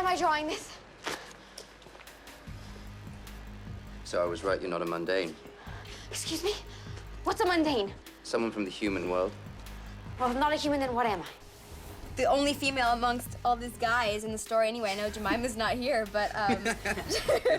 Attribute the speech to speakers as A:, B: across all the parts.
A: am I drawing this?
B: So I was right, you're not a mundane.
A: Excuse me? What's a mundane?
B: Someone from the human world.
A: Well, if not a human, then what am I?
C: The only female amongst all these guys in the story anyway. I know Jemima's not here, but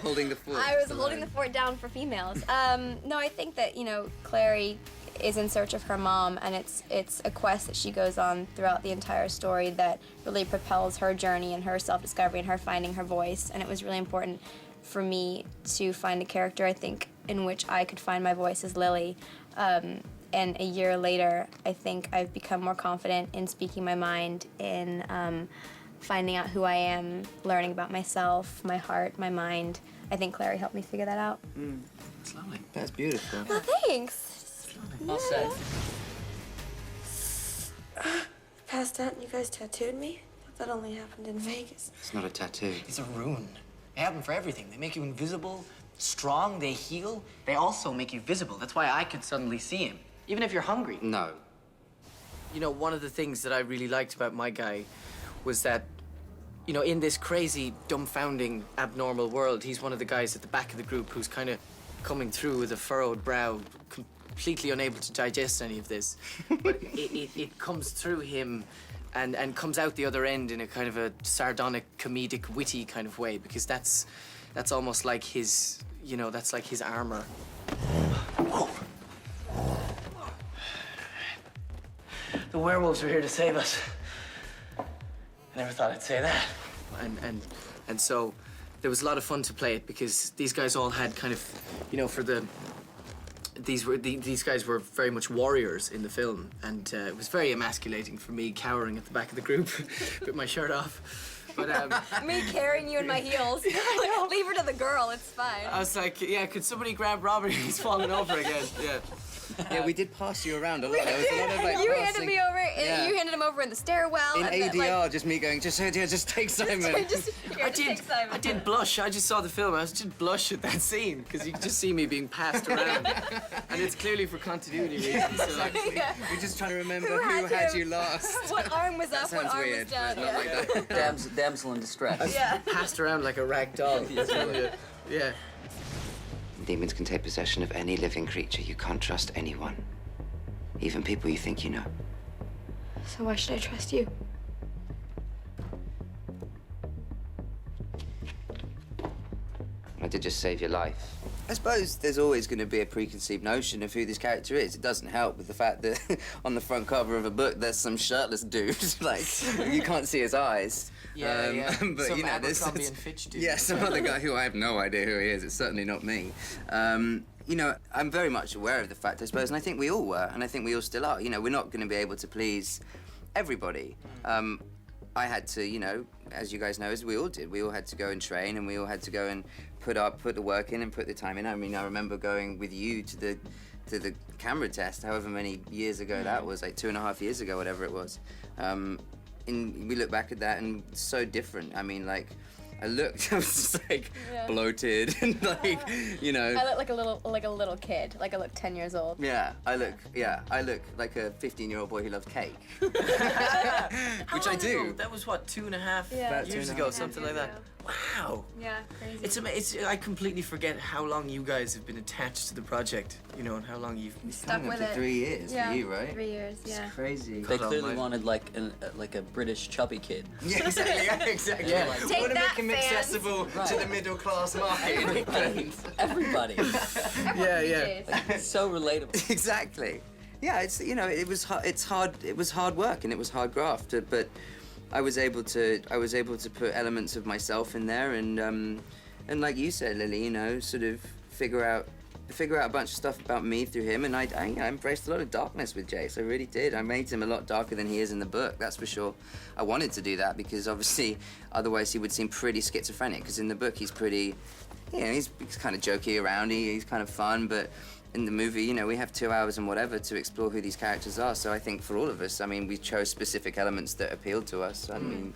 B: Holding the fort.
C: I was holding the fort down for females. No, I think that, you know, Clary is in search of her mom, and it's a quest that she goes on throughout the entire story that really propels her journey and her self-discovery and her finding her voice. And it was really important for me to find a character, I think, in which I could find my voice as Lily. And a year later, I think I've become more confident in speaking my mind, in finding out who I am, learning about myself, my heart, my mind. I think Clary helped me figure that out.
D: It's lovely.
B: That's beautiful.
C: Oh, thanks.
D: All set.
E: Passed out and you guys tattooed me? Thought that only happened in Vegas.
B: It's not a tattoo.
D: It's a rune. They have them for everything. They make you invisible, strong, they heal. They also make you visible. That's why I could suddenly see him, even if you're hungry.
B: No.
F: You know, one of the things that I really liked about my guy was that, you know, in this crazy, dumbfounding, abnormal world, he's one of the guys at the back of the group who's kind of coming through with a furrowed brow, completely unable to digest any of this. But it comes through him and comes out the other end in a kind of a sardonic, comedic, witty kind of way, because that's almost like his, you know, that's like his armor.
D: The werewolves are here to save us. I never thought I'd say that.
F: And so there was a lot of fun to play it, because these guys all had kind of, you know, these guys were very much warriors in the film, and it was very emasculating for me, cowering at the back of the group with my shirt off. But
C: Me carrying you in my heels. Leave her to the girl, it's fine.
F: I was like, yeah, could somebody grab Robert? He's falling over again. Yeah.
B: Yeah, we did pass you around a lot. There was a lot of like
C: You
B: passing.
C: handed me over.
B: Yeah.
C: You handed him over in the stairwell.
B: In
C: and
B: ADR,
C: then, like,
B: just me going, just take Simon.
C: just take Simon.
F: I did blush. I just saw the film. I was just blush at that scene, because you could just see me being passed around, and it's clearly for continuity reasons. So.
B: We're just trying to remember
C: Who
B: who
C: had
B: had
C: him?
B: you last.
C: What arm was up? What
B: Sounds
C: arm
B: weird.
C: was down?
B: It's not like that.
G: Damsel in distress.
C: Yeah.
F: Passed around like a rag doll. Yeah.
B: Demons can take possession of any living creature. You can't trust anyone. Even people you think you know.
E: So why should I trust you?
B: I did just save your life. I suppose there's always going to be a preconceived notion of who this character is. It doesn't help with the fact that on the front cover of a book there's some shirtless dude. Like, you can't see his eyes.
F: Yeah.
B: But
F: Some
B: you know, there's
F: Abercrombie and Fitch dude.
B: yeah, some other guy who I have no idea who he is. It's certainly not me. You know, I'm very much aware of the fact, I suppose, and I think we all were, and I think we all still are. You know, we're not going to be able to please everybody. I had to, you know, as you guys know, as we all did, we all had to go and train, and we all had to go and put the work in and put the time in. I mean, I remember going with you to the camera test, however many years ago that was, like 2.5 years ago, whatever it was. And we look back at that, and it's so different. I mean, like, I was just like bloated and like, you know.
C: I look like a little kid. Like I look 10 years old.
B: I look like a 15-year-old boy who loves cake.
F: How
B: Which I
F: long
B: do.
F: ago? That was what, 2.5
C: Yeah.
F: years ago, something like that. Wow.
C: Yeah, crazy.
F: It's amazing. I completely forget how long you guys have been attached to the project, you know, and how long you've
C: stuck
B: Coming
C: with
B: up to
C: it.
B: 3 years
C: Yeah,
B: for you, right?
C: 3 years. Yeah.
B: It's crazy.
G: They
F: God
G: clearly
F: almighty.
G: wanted like a British chubby kid.
B: Yeah, exactly.
F: Yeah.
B: Like,
C: Take
B: want to
C: that,
B: make him
C: fans.
B: accessible to the middle class market.
G: Everybody.
F: Yeah.
G: It's so relatable.
B: Exactly. Yeah, it's, you know, it was hard work and it was hard graft, but I was able to put elements of myself in there, and like you said, Lily, you know, sort of figure out a bunch of stuff about me through him, and I embraced a lot of darkness with Jace. I really did. I made him a lot darker than he is in the book, that's for sure. I wanted to do that because obviously otherwise he would seem pretty schizophrenic, because in the book he's pretty, you know, he's kind of jokey around, he's kind of fun, but in the movie, you know, we have 2 hours and whatever to explore who these characters are. So I think for all of us, I mean, we chose specific elements that appealed to us. I mean,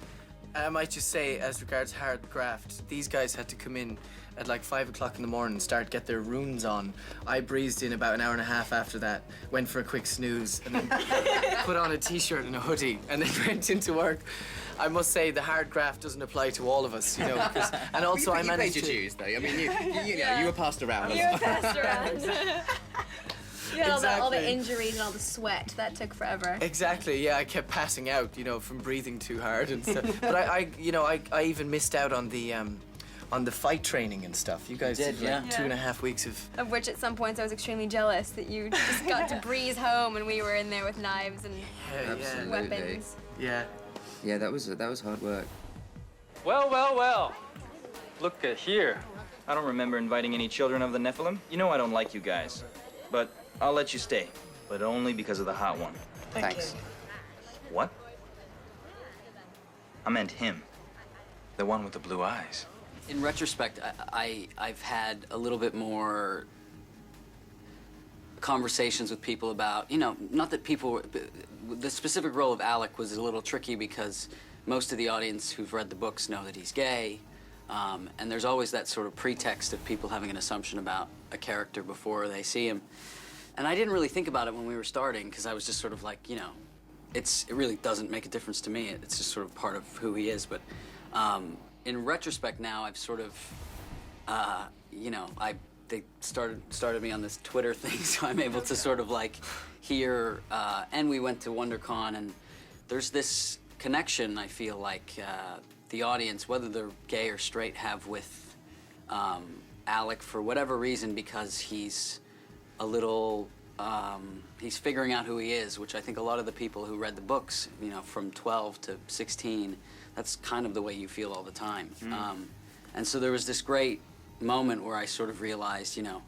F: I might just say, as regards hard graft, these guys had to come in at like 5 o'clock in the morning and get their runes on. I breezed in about an hour and a half after that, went for a quick snooze, and then put on a t-shirt and a hoodie, and then went into work. I must say the hard graft doesn't apply to all of us, you know. And also, I managed to.
B: Jews, though. I mean, you were passed around.
C: You were passed around. You had all the
F: Exactly.
C: injuries and all the sweat. That took forever.
F: Exactly. Yeah, I kept passing out, you know, from breathing too hard and stuff. But I even missed out on the fight training and stuff. You guys
G: did,
F: did like
G: yeah.
F: 2.5 weeks of.
C: Of which at some points I was extremely jealous that you just got to breeze home and we were in there with knives and
B: Absolutely.
C: weapons.
F: Yeah.
B: Yeah, that was hard work.
H: Well, well, well. Look at here. I don't remember inviting any children of the Nephilim. You know I don't like you guys. But I'll let you stay. But only because of the hot one.
B: Thanks.
H: What? I meant him. The one with the blue eyes.
G: In retrospect, I've had a little bit more conversations with people about, you know, not that people, the specific role of Alec was a little tricky because most of the audience who've read the books know that he's gay, and there's always that sort of pretext of people having an assumption about a character before they see him. And I didn't really think about it when we were starting because I was just sort of like, you know, it really doesn't make a difference to me. It's just sort of part of who he is. But in retrospect now, I've sort of, you know, they started me on this Twitter thing, so I'm able to sort of like hear, and we went to WonderCon, and there's this connection I feel like the audience, whether they're gay or straight, have with Alec for whatever reason, because he's a little, he's figuring out who he is, which I think a lot of the people who read the books, you know, from 12 to 16, that's kind of the way you feel all the time. And so there was this great moment where I sort of realized, you know,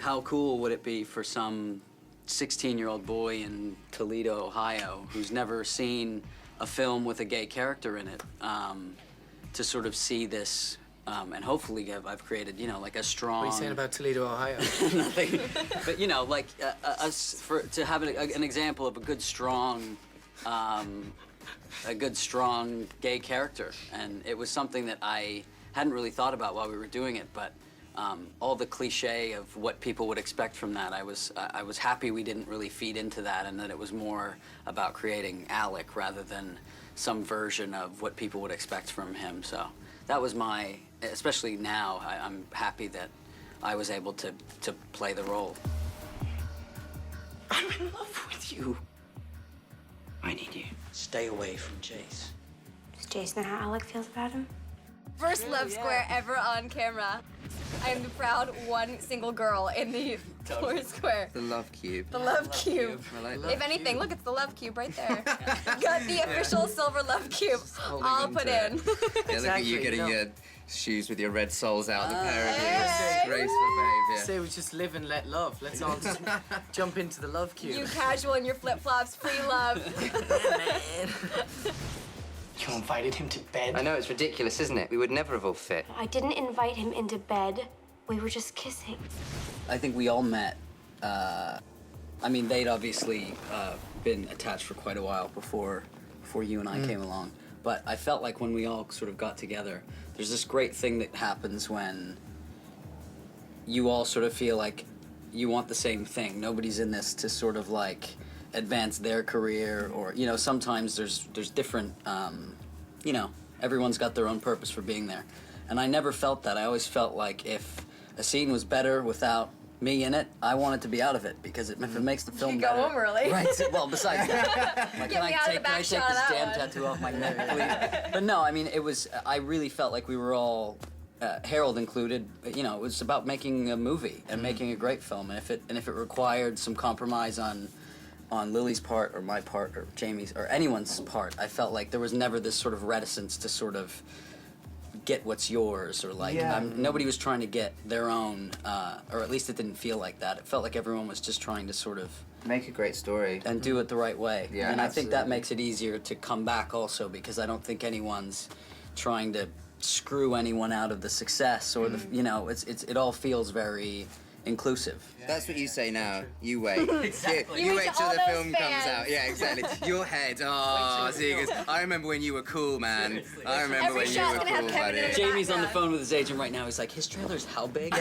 G: how cool would it be for some 16-year-old boy in Toledo, Ohio, who's never seen a film with a gay character in it, to sort of see this, and hopefully I've created, you know, like a strong...
F: What are you saying about Toledo, Ohio?
G: Nothing. But, you know, like, to have an example of a good, strong gay character. And it was something that I hadn't really thought about while we were doing it, but all the cliche of what people would expect from that, I was happy we didn't really feed into that, and that it was more about creating Alec rather than some version of what people would expect from him. So that was my, especially now, I'm happy that I was able to play the role.
I: I'm in love with you. I need you.
G: Stay away from Chase.
A: Does Jason know how Alec feels about him?
C: First love square ever on camera. I am the proud one single girl in the four square.
B: The love cube.
C: The love cube.
B: I like that.
C: If anything, look, it's the love cube right there. Got the official silver love cube all put in.
B: Yeah, look at
F: Exactly,
B: you getting
F: no.
B: your shoes with your red soles out, the pair of you.
C: Hey.
B: Disgraceful behaviour.
F: Say we just live and let love. Let's all just jump into the love cube.
C: You casual in your flip-flops, free love.
D: You invited him to bed?
B: I know, it's ridiculous, isn't it? We would never have all fit.
A: I didn't invite him into bed. We were just kissing.
G: I think we all met. I mean, they'd obviously been attached for quite a while before you and I came along. But I felt like when we all sort of got together, there's this great thing that happens when you all sort of feel like you want the same thing. Nobody's in this to sort of like advance their career, or, you know, sometimes there's different, you know, everyone's got their own purpose for being there. And I never felt that. I always felt like if a scene was better without me in it, I wanted to be out of it, because if it makes the film
C: Go
G: better.
C: home early.
G: Right. Well, besides that, like,
C: Get me out of the back
G: can I
C: shot
G: take
C: of
G: this
C: that
G: damn
C: one.
G: tattoo off my neck, please? But no, I mean, it was. I really felt like we were all, Harold included. You know, it was about making a movie and making a great film, and if it required some compromise on Lily's part or my part or Jamie's or anyone's part, I felt like there was never this sort of reticence to sort of get what's yours, or like nobody was trying to get their own, or at least it didn't feel like that. It felt like everyone was just trying to sort of
B: Make a great story.
G: and do it the right way.
B: Yeah,
G: and I think that
B: absolutely.
G: makes it easier to come back also, because I don't think anyone's trying to screw anyone out of the success or the, you know, it all feels very inclusive.
B: That's what you say now. You wait.
G: Exactly.
B: You
C: You
B: wait
C: wait
B: till
C: till
B: the
C: all
B: film
C: those
B: comes
C: fans.
B: out. Yeah, exactly. Your head. Oh, see, he goes, I remember when you were cool, man.
G: Seriously.
B: I remember
C: Every
B: when you
C: shot's
B: were
C: gonna have
B: cool,
C: Kevin in
B: buddy.
C: it.
G: Jamie's on the
C: background.
G: phone with his agent right now. He's like, his trailer's how big?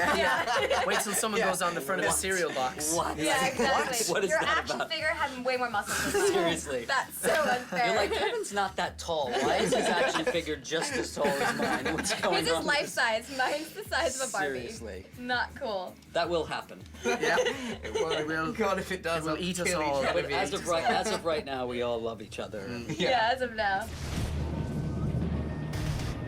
F: Wait till someone goes on the front of a cereal box.
G: What?
C: Yeah, exactly.
G: What is
C: Your
G: that
C: action
G: about?
C: figure had way more muscles than mine.
G: Seriously.
C: That's so unfair.
G: You're like, Kevin's not that tall. Why is his action figure just as tall as mine? What's going
C: His is
G: on?
C: life size. Mine's the size of a Barbie.
G: Seriously.
C: Not cool.
G: That will happen.
F: Yeah. It will.
B: God, if it does,
F: It will
B: I'll
F: eat us
B: kill
F: all.
B: each other.
G: But as of right now, we all love each other.
C: Yeah, as of now.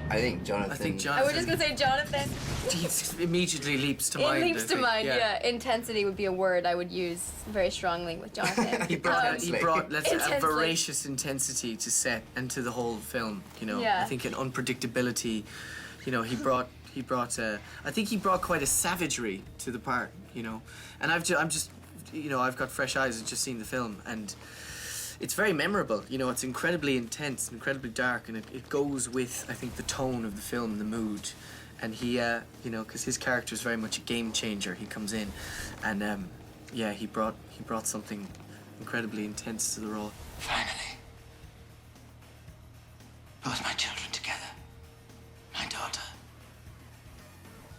B: I think Jonathan.
F: I think
C: I
F: Jonathan.
C: was just gonna say Jonathan.
F: He immediately leaps to
C: It
F: mind.
C: leaps
F: I
C: to
F: think.
C: mind, yeah. Intensity would be a word I would use very strongly with Jonathan.
F: He brought, let's say, a
C: Intensely.
F: voracious intensity to set and to the whole film. You know,
C: Yeah.
F: I think an unpredictability. You know, he brought. I think he brought quite a savagery to the part. You know, and I'm just, you know, I've got fresh eyes and just seen the film, and it's very memorable. You know, it's incredibly intense, incredibly dark, and it goes with, I think, the tone of the film, the mood. And he, you know, because his character is very much a game changer. He comes in, and yeah, he brought something incredibly intense to the role.
I: Finally. Both my children together. My daughter.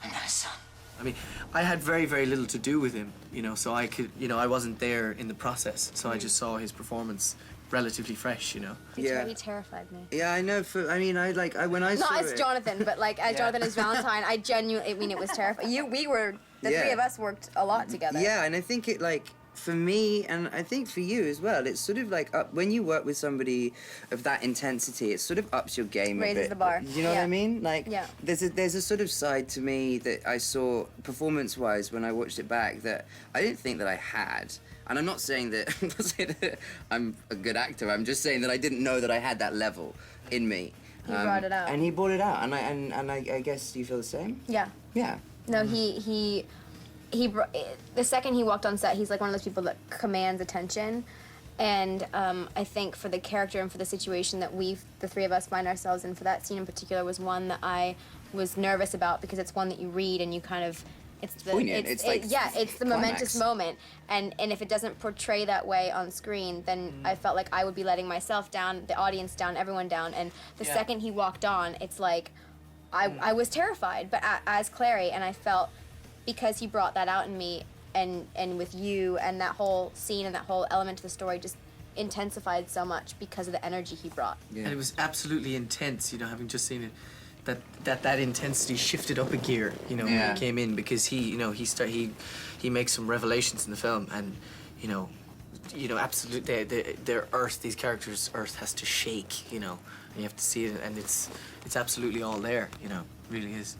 I: And my son.
F: I mean, I had very, very little to do with him, you know, so I could, you know, I wasn't there in the process, so I just saw his performance relatively fresh, you know.
B: Yeah.
C: He terrified me.
B: Yeah, I know. When I saw
C: Not as
B: it.
C: Jonathan, but like as Jonathan as Valentine, I genuinely, I mean, it was terrifying. The
B: Yeah.
C: three of us worked a lot together.
B: Yeah, and I think it for me, and I think for you as well, it's sort of like when you work with somebody of that intensity, it sort of ups your game
C: Raises
B: a bit.
C: the bar.
B: You know what
C: Yeah.
B: I mean? Like,
C: Yeah.
B: there's a sort of side to me that I saw performance-wise when I watched it back that I didn't think that I had. And I'm not saying that I'm a good actor. I'm just saying that I didn't know that I had that level in me.
C: He brought it out.
B: And he brought it out. And I guess you feel the same.
C: Yeah.
B: Yeah.
C: No, he the second he walked on set, he's like one of those people that commands attention, and I think for the character and for the situation that the three of us find ourselves in, for that scene in particular, was one that I was nervous about because it's one that you read and you kind of it's
B: poignant. It's like
C: it's the momentous
B: climax.
C: moment, and if it doesn't portray that way on screen, then I felt like I would be letting myself down, the audience down, everyone down, and the second he walked on, it's like I was terrified, but as Clary, and I felt, because he brought that out in me, and with you, and that whole scene and that whole element to the story just intensified so much because of the energy he brought.
B: Yeah.
F: And it was absolutely intense, you know, having just seen it. That intensity shifted up a gear, you know, when
B: Yeah.
F: he came in, because he he makes some revelations in the film, and you know, absolutely, their Earth, these characters' Earth has to shake, you know, and you have to see it, and it's absolutely all there, you know, it really is.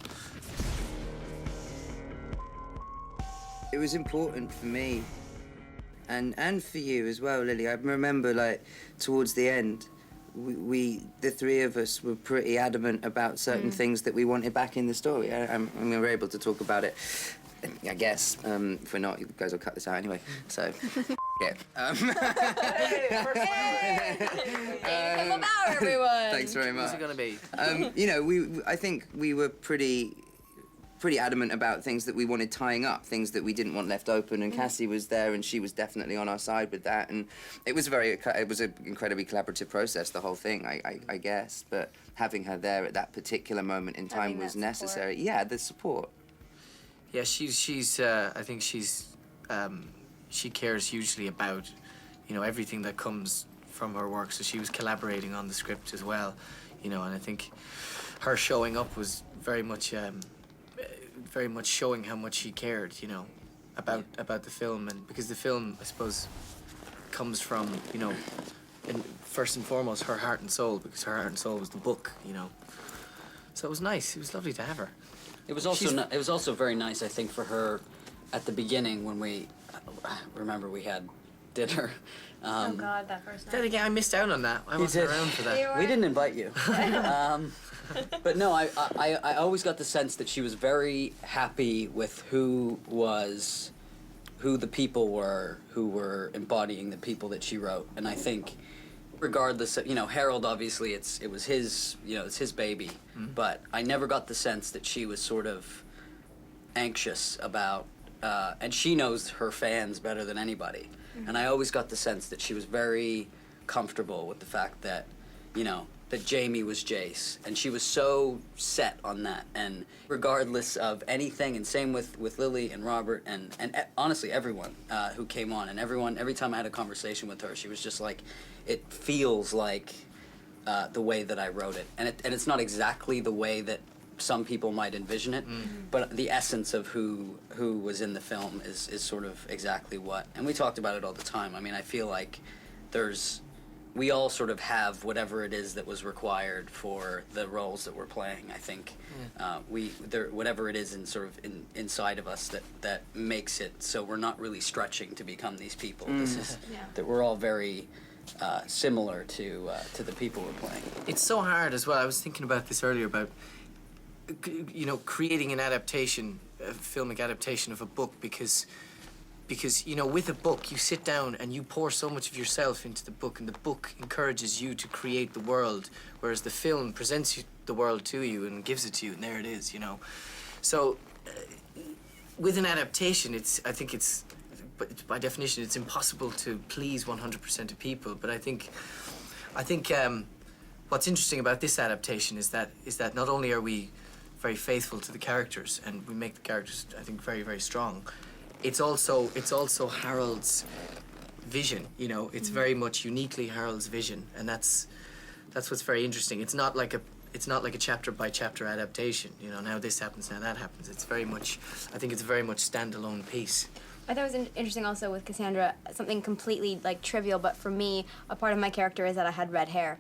B: It was important for me, and for you as well, Lily. I remember, like, towards the end, we the three of us were pretty adamant about certain things that we wanted back in the story. And we were able to talk about it, I guess. If we're not, you guys will cut this out anyway. So, yeah.
C: Come about, everyone!
B: Thanks very much.
F: What's it gonna be?
B: You know, I think we were pretty adamant about things that we wanted tying up, things that we didn't want left open, and Cassie was there, and she was definitely on our side with that, and it was an incredibly collaborative process, the whole thing, I guess, but having her there at that particular moment in time
C: Having
B: was
C: that
B: necessary. Yeah, the support.
F: Yeah, I think she cares hugely about, you know, everything that comes from her work, so she was collaborating on the script as well, you know, and I think her showing up was very much showing how much she cared, you know, about the film, and because the film, I suppose, comes from, you know, first and foremost, her heart and soul, because her heart and soul was the book, you know. So it was nice. It was lovely to have her.
G: It was also very nice, I think, for her at the beginning when we remember we had dinner.
C: Oh God, that first
F: Then
C: night.
F: again, I missed out on that. I wasn't around for that.
G: We didn't invite you. But no, I always got the sense that she was very happy with who the people were who were embodying the people that she wrote, and I think, regardless of, you know, Harold, obviously it was his, you know, it's his baby, but I never got the sense that she was sort of anxious about and she knows her fans better than anybody. And I always got the sense that she was very comfortable with the fact that, you know, that Jamie was Jace, and she was so set on that. And regardless of anything, and same with Lily and Robert and honestly everyone who came on, and every time I had a conversation with her, she was just like, it feels like the way that I wrote it, and it's not exactly the way that some people might envision it, but the essence of who was in the film is sort of exactly what, and we talked about it all the time. I mean, I feel like we all sort of have whatever it is that was required for the roles that we're playing. I think whatever it is inside of us that makes it so we're not really stretching to become these people. This is that we're all very similar to the people we're playing.
F: It's so hard as well. I was thinking about this earlier about, you know, creating an adaptation, a filmic adaptation of a book, because you know, with a book you sit down and you pour so much of yourself into the book, and the book encourages you to create the world, whereas the film presents the world to you and gives it to you, and there it is, you know. So with an adaptation, I think by definition it's impossible to please 100% of people, but I think what's interesting about this adaptation is that not only are we very faithful to the characters, and we make the characters, I think, very, very strong, it's also Harold's vision, you know. It's very much uniquely Harold's vision, and that's what's very interesting. It's not like a chapter by chapter adaptation, you know, now this happens, now that happens. It's very much, I think it's a very much standalone piece.
C: I thought it was interesting also with Cassandra, something completely like trivial, but for me, a part of my character is that I had red hair.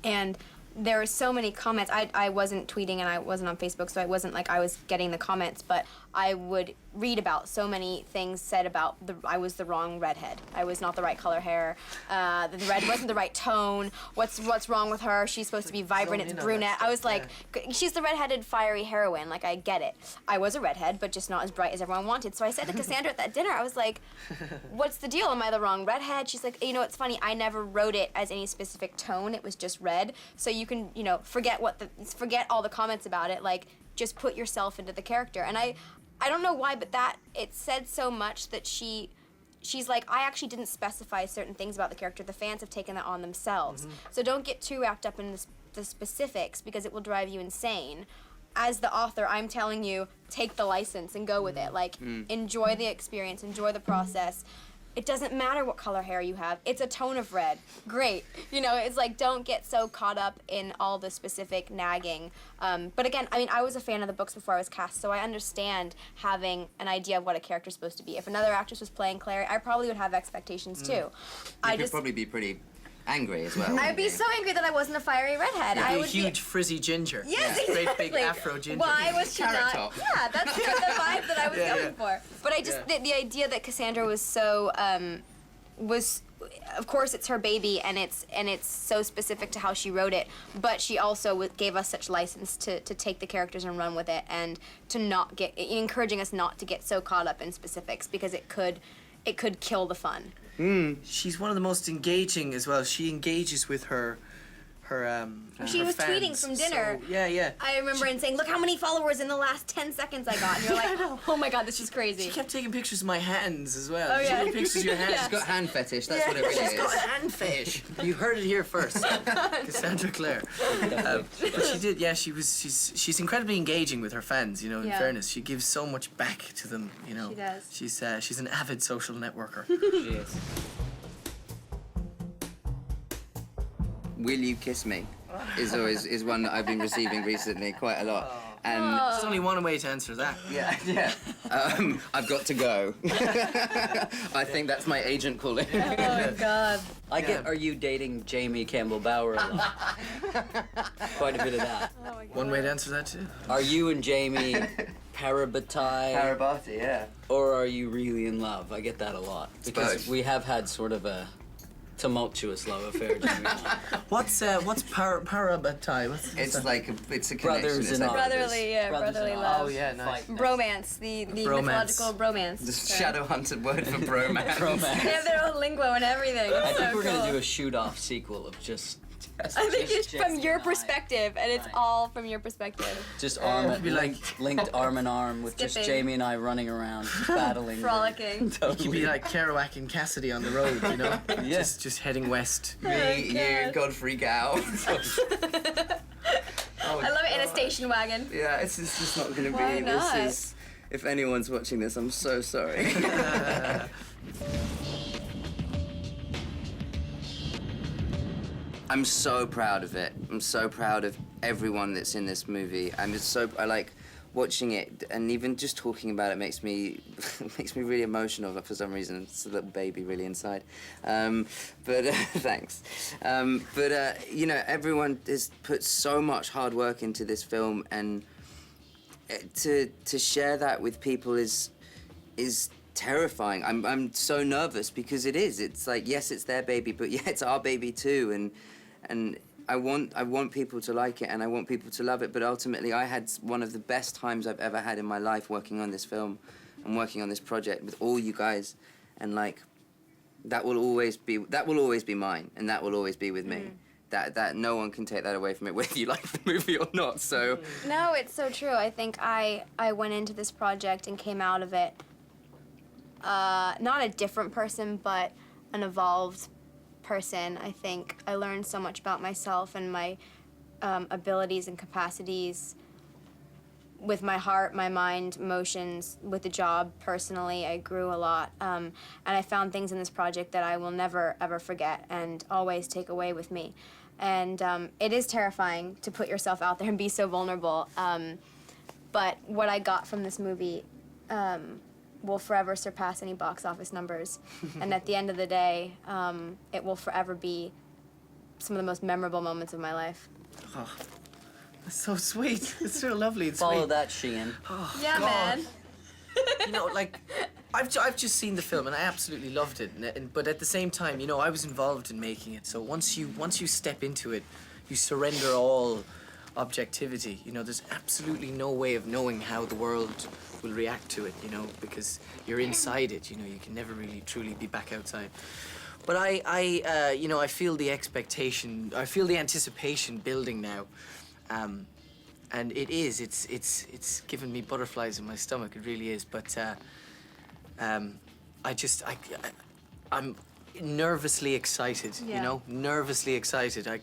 C: And there were so many comments. I wasn't tweeting and I wasn't on Facebook, so it wasn't like I was getting the comments, but I would read about so many things said about I was the wrong redhead. I was not the right color hair. The red wasn't the right tone. What's wrong with her? She's supposed to be vibrant. It's brunette. I was like, she's the redheaded fiery heroine. Like, I get it. I was a redhead, but just not as bright as everyone wanted. So I said to Cassandra at that dinner, I was like, what's the deal? Am I the wrong redhead? She's like, you know, it's funny. I never wrote it as any specific tone. It was just red. So you can, you know, forget all the comments about it. Like, just put yourself into the character. And I don't know why, but it said so much that she's like, I actually didn't specify certain things about the character. The fans have taken that on themselves. So don't get too wrapped up in the specifics, because it will drive you insane. As the author, I'm telling you, take the license and go with it. Like, enjoy the experience, enjoy the process. It doesn't matter what color hair you have. It's a tone of red. Great. You know, it's like, don't get so caught up in all the specific nagging. But again, I mean, I was a fan of the books before I was cast, so I understand having an idea of what a character's supposed to be. If another actress was playing Claire, I probably would have expectations too.
B: You could probably be pretty angry as well.
C: I'd be so angry that I wasn't a fiery redhead.
F: You'd be a huge frizzy ginger.
C: Yes, exactly.
F: Great big afro ginger.
C: Why was she
B: Carrot
C: not?
B: top.
C: Yeah, that's the vibe that I was going for. But I just the idea that Cassandra was so of course it's her baby, and it's so specific to how she wrote it, but she also gave us such license to take the characters and run with it, and to not encouraging us not to get so caught up in specifics, because it could kill the fun.
F: She's one of the most engaging as well. She engages with her
C: She was
F: fans.
C: tweeting from dinner.
F: So, yeah.
C: I remember and saying, look how many followers in the last 10 seconds I got. And you're like, oh my God, this is crazy.
F: She kept taking pictures of my hands as well.
C: Oh, yeah.
F: She took pictures of your hands.
B: She's got hand fetish, that's what it really is.
F: She's got a hand fetish. You heard it here first. Cassandra Clare. But she did, she's incredibly engaging with her fans, you know, in fairness. She gives so much back to them, you know.
C: She does.
F: She's an avid social networker.
G: She is.
B: Will you kiss me? Is one that I've been receiving recently quite a lot. And
F: There's only one way to answer that.
B: yeah. I've got to go. I think that's my agent calling.
C: Oh my God.
G: I get, are you dating Jamie Campbell Bower a lot? Quite a bit of that.
C: Oh my God.
F: One way to answer that too.
G: Are you and Jamie Parabatai?
B: Parabati, yeah.
G: Or are you really in love? I get that a lot. Because
B: both.
G: we have had sort of a tumultuous love affair, Jamie and I.
F: What's Parabatai?
B: It's a connection.
G: Brothers
B: it's
G: in
B: like
G: arms.
C: Brotherly
G: in
C: love.
F: Oh yeah, nice.
C: Bromance, the mythological bromance.
B: The Shadowhunter word for bromance.
G: Romance.
C: They have their own lingo and everything.
G: I
C: It's
G: think
C: so
G: we're
C: cool.
G: gonna do a shoot-off sequel of just
C: I think it's
G: Just
C: from
G: Jamie
C: your
G: and I.
C: perspective, and it's
G: Right.
C: all from your perspective.
G: Just
F: be like-
G: linked arm in arm with just
C: Skipping.
G: Jamie and I running around, battling.
C: Frolicking.
F: You could be like Kerouac and Cassidy on the road, you know?
G: Yeah.
F: Just heading west.
B: Me, you, Godfrey Gow.
C: I love it in a station wagon.
B: Yeah, it's just not gonna
C: Why
B: be.
C: not?
B: This is. If anyone's watching this, I'm so sorry. I'm so proud of it. I'm so proud of everyone that's in this movie. I like watching it, and even just talking about it makes me makes me really emotional for some reason. It's a little baby really inside. But thanks. You know, everyone has put so much hard work into this film, and to share that with people is terrifying. I'm so nervous because it is. It's like, yes, it's their baby, but yeah, it's our baby too, and I want people to like it, and I want people to love it, but ultimately I had one of the best times I've ever had in my life working on this film and working on this project with all you guys, and like that will always be mine, and that will always be with me. That no one can take that away from it, whether you like the movie or not. So
C: No, it's so true. I think I went into this project and came out of it not a different person, but an evolved person. I think I learned so much about myself and my abilities and capacities with my heart, my mind, emotions, with the job personally. I grew a lot, and I found things in this project that I will never ever forget and always take away with me. And it is terrifying to put yourself out there and be so vulnerable, but what I got from this movie will forever surpass any box office numbers. And at the end of the day, it will forever be some of the most memorable moments of my life.
F: Oh, that's so sweet. It's so lovely. It's
G: Follow
F: sweet.
G: that, Sheehan.
F: Oh,
C: Yeah,
F: God.
C: man.
F: You know, like, I've just seen the film and I absolutely loved it. But at the same time, you know, I was involved in making it. So once you step into it, you surrender all objectivity. You know, there's absolutely no way of knowing how the world will react to it, you know, because you're inside it. You know, you can never really truly be back outside. But you know, I feel the expectation, I feel the anticipation building now. And it's given me butterflies in my stomach. It really is. But I'm nervously excited.
C: Yeah.
F: You know, nervously excited. I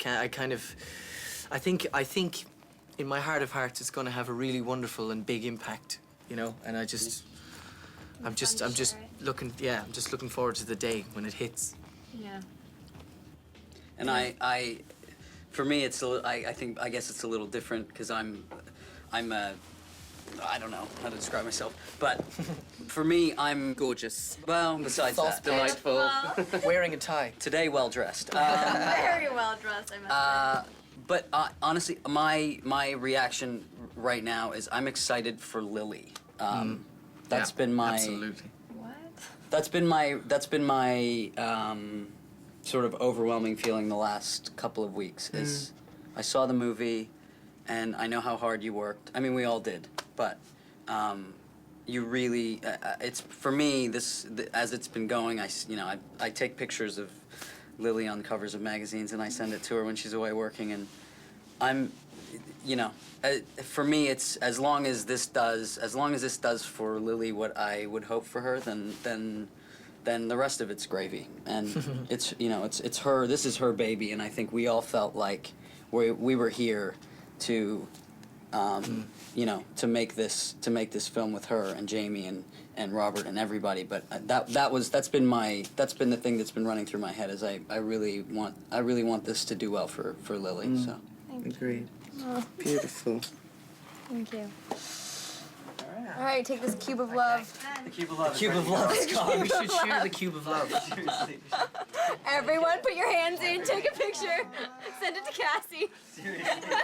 F: think in my heart of hearts, it's going to have a really wonderful and big impact. You know, and I'm just looking forward to the day when it hits.
C: Yeah.
G: And for me, it's I guess it's a little different because I don't know how to describe myself, but for me, I'm
B: gorgeous.
G: well. Besides that,
B: Delightful.
F: Wearing a tie.
G: today well dressed.
C: Very well dressed, I must say.
G: But honestly, my reaction right now is I'm excited for Lily. That's
F: Yeah,
G: been my
F: absolutely.
C: What?
G: That's been my sort of overwhelming feeling the last couple of weeks. Is I saw the movie, and I know how hard you worked. I mean, we all did, but you really. It's for me. As it's been going, I take pictures of Lily on covers of magazines, and I send it to her when she's away working, and I'm. You know, for me, it's as long as this does for Lily what I would hope for her, then the rest of it's gravy. And it's her. This is her baby, and I think we all felt like we were here to, to make this film with her and Jamie and Robert and everybody. But that's been the thing that's been running through my head is I really want this to do well for Lily. So
B: Agreed.
C: Oh.
B: Beautiful.
C: Thank you. All right, take this cube of love.
D: The cube of love.
G: Cube of Love is gone.
F: We should share the cube of love.
C: Everyone, put your hands in, take a picture, send it to Cassie.
D: Seriously.